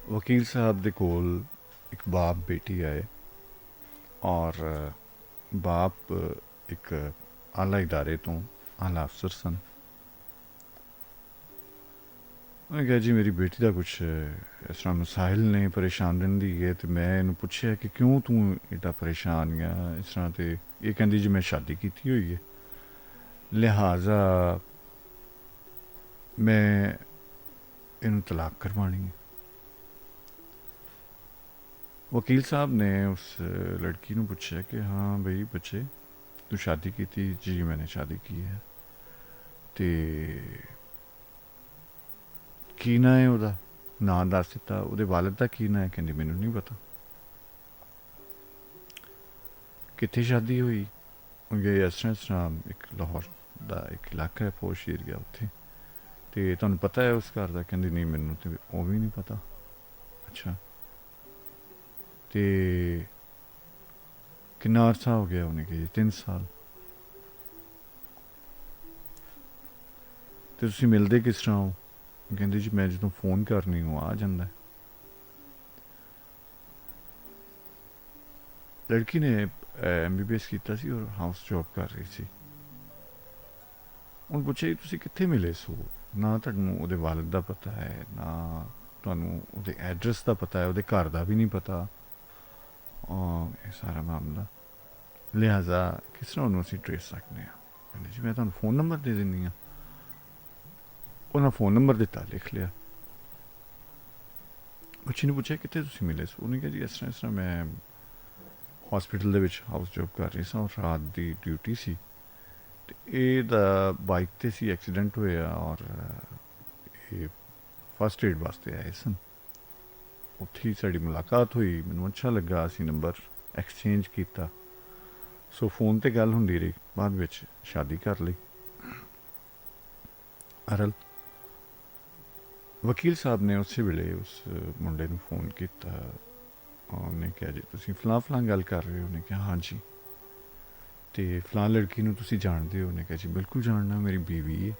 वकील साहब दे कोल एक बाप बेटी आए और बाप एक आला इदारे तो आला अफसर सन। उन्हें कहा जी मेरी बेटी का कुछ इस तरह मसाइल ने परेशान रहिंदी है तो मैं इन्हू पुछया कि क्यों तू एडा परेशान है इस तरह। तो ये कहती जी मैं शादी की हुई है लिहाजा मैं इन्हू तलाक करवानी है। वकील साहब ने उस लड़की ने पूछा कि हाँ भाई बच्चे तू शादी की थी? जी मैंने शादी की है। तो की ना है ਉਹਦਾ ਨਾਂ ਦੱਸ ਦਿੱਤਾ ਉਹਦੇ ਵਾਲਿਦ ਦਾ ਕੀ ਨਾਂ ਹੈ? ਕਹਿੰਦੀ ਮੈਨੂੰ ਨਹੀਂ ਪਤਾ। ਕਿੱਥੇ ਸ਼ਾਦੀ ਹੋਈ? ਉਹਨੇ ਇਸ ਤਰ੍ਹਾਂ ਇੱਕ ਲਾਹੌਰ ਦਾ ਇੱਕ ਇਲਾਕਾ ਹੈ ਪੋਸ਼ ਏਰੀਆ ਉੱਥੇ। ਤੇ ਤੁਹਾਨੂੰ ਪਤਾ ਹੈ ਉਸ ਘਰ ਦਾ? ਕਹਿੰਦੀ ਨਹੀਂ ਮੈਨੂੰ ਤੇ ਉਹ ਵੀ ਨਹੀਂ ਪਤਾ। ਅੱਛਾ ਤੇ ਕਿੰਨਾ ਅਰਸਾ ਹੋ ਗਿਆ? ਉਹਨੇ ਕਿਹਾ 3 ਸਾਲ। ਤੇ ਤੁਸੀਂ ਮਿਲਦੇ ਕਿਸ ਤਰ੍ਹਾਂ ਹੋ? ਕਹਿੰਦੀ ਜੀ ਮੈਂ ਜਦੋਂ ਫੋਨ ਕਰਨੀ ਹੂੰ ਆ ਜਾਂਦਾ। लड़की ने MBBS किया सी और हाउस जॉब कर रही सी। उन्हें पूछा जी तुसी कित्थे मिले सो? ना तुहानू उहदे वालिद दा पता है ना तुहानू उहदे एड्रैस दा पता है, उहदे घर दा भी नहीं पता। ये सारा मामला लिहाजा किस तरह उन्होंने असीं ट्रेस सकते हैं? कहंदे जी मैं तुहानू फ़ोन नंबर दे दिंदी हाँ। उन्हें फ़ोन नंबर दिता, लिख लिया। बच्ची ने पूछा कित्थे तुसी मिले सो? उन्हें कहा जी इस तरह मैं हॉस्पिटल दे विच हाउस जॉब कर रही सा और रात की ड्यूटी सी। ਇਹਦਾ ਬਾਈਕ ਤੇ ਸੀ ਐਕਸੀਡੈਂਟ ਹੋਇਆ ਔਰ ਇਹ ਫਸਟ ਏਡ ਵਾਸਤੇ ਆਏ ਸਨ। ਉੱਥੇ ਹੀ ਸਾਡੀ ਮੁਲਾਕਾਤ ਹੋਈ, ਮੈਨੂੰ ਅੱਛਾ ਲੱਗਾ, ਅਸੀਂ ਨੰਬਰ ਐਕਸਚੇਂਜ ਕੀਤਾ। ਸੋ ਫੋਨ ਤੇ ਗੱਲ ਹੁੰਦੀ ਰਹੀ, ਬਾਅਦ ਵਿੱਚ ਸ਼ਾਦੀ ਕਰ ਲਈ। ਅਰਲ ਵਕੀਲ ਸਾਹਿਬ ਨੇ ਉਸੇ ਵੇਲੇ ਉਸ ਮੁੰਡੇ ਨੂੰ ਫੋਨ ਕੀਤਾ। ਉਹਨੇ ਕਿਹਾ ਜੀ ਤੁਸੀਂ ਫਲਾਂ ਫਲਾਂ ਗੱਲ ਕਰ ਰਹੇ ਹੋ? ਉਹਨੇ ਕਿਹਾ ਹਾਂ ਜੀ। तो फलां लड़की नूं तुसीं जाणदे हो? उन्हें कहा जी बिल्कुल जानना, मेरी बीवी है।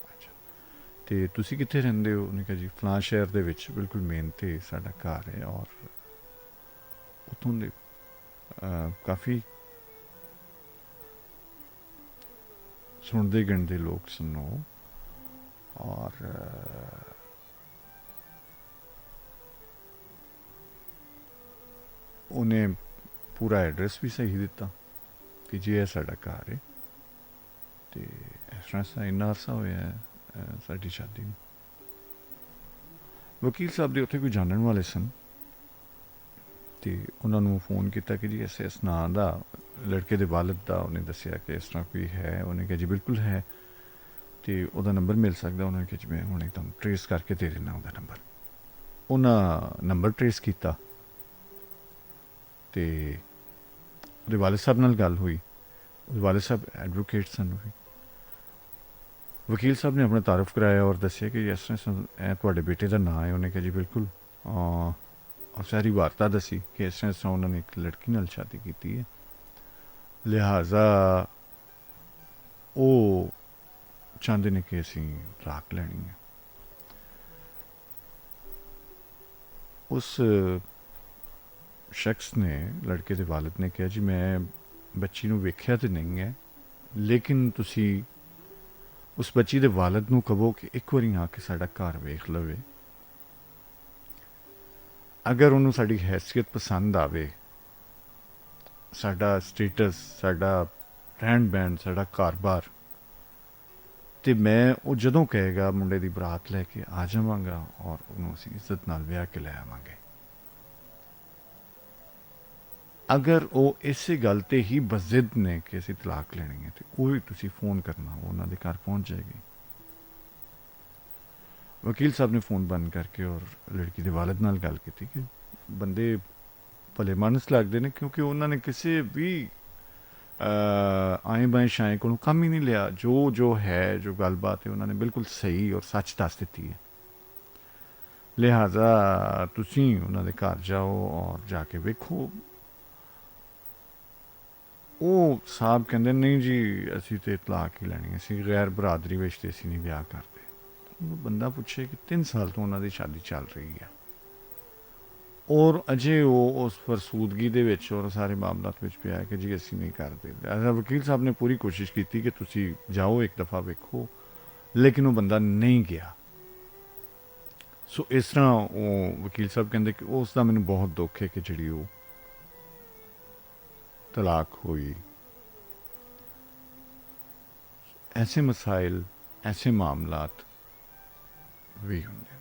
अच्छा तो तुसीं कित्थे रहिंदे हो? उन्हें कहा जी फलां शहर दे विच बिल्कुल मेन ते साडा घर है और उत्थों दे काफ़ी सुनदे गिणदे लोग सन और उन्हें पूरा एड्रैस भी सही दिता कि जी यह साडा घर है। तो इस तरह इन्ना अरसा होया साडी शादी में। वकील साहब दे उत्थे कोई जानने वाले सन तो उन्होंने फ़ोन किया कि जी इस नां दा लड़के दे वालिद दा उन्हें दसिया कि इस तरह कोई है। उन्हें कहा जी बिल्कुल है। तो वह नंबर मिल सकता? उन्होंने कहा जी मैं हुणे तुहानूं ट्रेस करके दे देना वह नंबर। उन्हें नंबर ट्रेस किया तो ਉਹਦੇ ਵਾਲਿਦ ਸਾਹਿਬ ਨਾਲ ਗੱਲ ਹੋਈ। ਉਹਦੇ ਵਾਲਿਦ ਸਾਹਿਬ ਐਡਵੋਕੇਟ ਸਨ। ਵਕੀਲ ਸਾਹਿਬ ਨੇ ਆਪਣਾ ਤਾਰਫ ਕਰਾਇਆ ਔਰ ਦੱਸਿਆ ਕਿ ਇਸ ਤਰ੍ਹਾਂ ਤੁਹਾਡੇ ਬੇਟੇ ਦਾ ਨਾਂ ਹੈ। ਉਹਨੇ ਕਿਹਾ ਜੀ ਬਿਲਕੁਲ। ਔਰ ਸਾਰੀ ਵਾਰਤਾ ਦੱਸੀ ਕਿ ਇਸ ਤਰ੍ਹਾਂ ਉਹਨਾਂ ਨੇ ਇੱਕ ਲੜਕੀ ਨਾਲ ਸ਼ਾਦੀ ਕੀਤੀ ਹੈ, ਲਿਹਾਜ਼ਾ ਉਹ ਚਾਹੁੰਦੇ ਨੇ ਕਿ ਅਸੀਂ ਤਲਾਕ ਲੈਣੀ ਹੈ। ਉਸ शख्स ने लड़के के वालिद ने कहा जी मैं बच्ची नूं वेख्या तो नहीं है लेकिन तुसी उस बच्ची के वालिद नूं कहो कि एक बारी आके साडा घर वेख लवे। अगर उन्होंने साडी हैसियत पसंद आवे, साडा स्टेटस, साडा रहन बहन, साडा घर बार, तो मैं वो जदों कहेगा मुंडे की बरात लैके आ जावांगा और उन्होंने असीं इज्जत नाल विआह के लै आवांगे। अगर वो इस गल ते ही बजिद ने कि असीं तलाक लेनी है तो वो भी तुसीं फ़ोन करना, वो उन्होंने घर पहुँच जाएगी। वकील साहब ने फ़ोन बंद करके और लड़की के वालिद नाल गल की कि बंदे भले मानस लगते हैं क्योंकि उन्होंने किसी भी आए बाएँ शाएँ को कम ही नहीं लिया। जो है जो गलबात है उन्होंने बिल्कुल सही और सच दस दी है। लिहाजा तुसीं उन्होंने घर जाओ और जाके वेखो। ਉਹ ਸਾਹਿਬ ਕਹਿੰਦੇ ਨਹੀਂ ਜੀ ਅਸੀਂ ਤੇ ਤਲਾਕ ਹੀ ਲੈਣੀ, ਅਸੀਂ ਗੈਰ ਬਰਾਦਰੀ ਵਿੱਚ ਤੇ ਅਸੀਂ ਨਹੀਂ ਵਿਆਹ ਕਰਦੇ। ਉਹਨੂੰ ਬੰਦਾ ਪੁੱਛੇ ਕਿ 3 ਸਾਲ ਤੋਂ ਉਹਨਾਂ ਦੀ ਸ਼ਾਦੀ ਚੱਲ ਰਹੀ ਹੈ, ਔਰ ਅਜੇ ਉਹ ਉਸ ਫਰਸੂਦਗੀ ਦੇ ਵਿੱਚ ਔਰ ਸਾਰੇ ਮਾਮਲਾਤ ਵਿੱਚ ਪਿਆ ਕਿ ਜੀ ਅਸੀਂ ਨਹੀਂ ਕਰਦੇ। ਵਕੀਲ ਸਾਹਿਬ ਨੇ ਪੂਰੀ ਕੋਸ਼ਿਸ਼ ਕੀਤੀ ਕਿ ਤੁਸੀਂ ਜਾਓ ਇੱਕ ਦਫਾ ਵੇਖੋ, ਲੇਕਿਨ ਉਹ ਬੰਦਾ ਨਹੀਂ ਗਿਆ। ਸੋ ਇਸ ਤਰ੍ਹਾਂ ਉਹ ਵਕੀਲ ਸਾਹਿਬ ਕਹਿੰਦੇ ਕਿ ਉਸ ਦਾ ਮੈਨੂੰ ਬਹੁਤ ਦੁੱਖ ਹੈ ਕਿ ਜਿਹੜੀ ਉਹ ਤਲਾਕ ਹੋਈ। ऐसे मसाइल, ऐसे मामलात भी होंगे।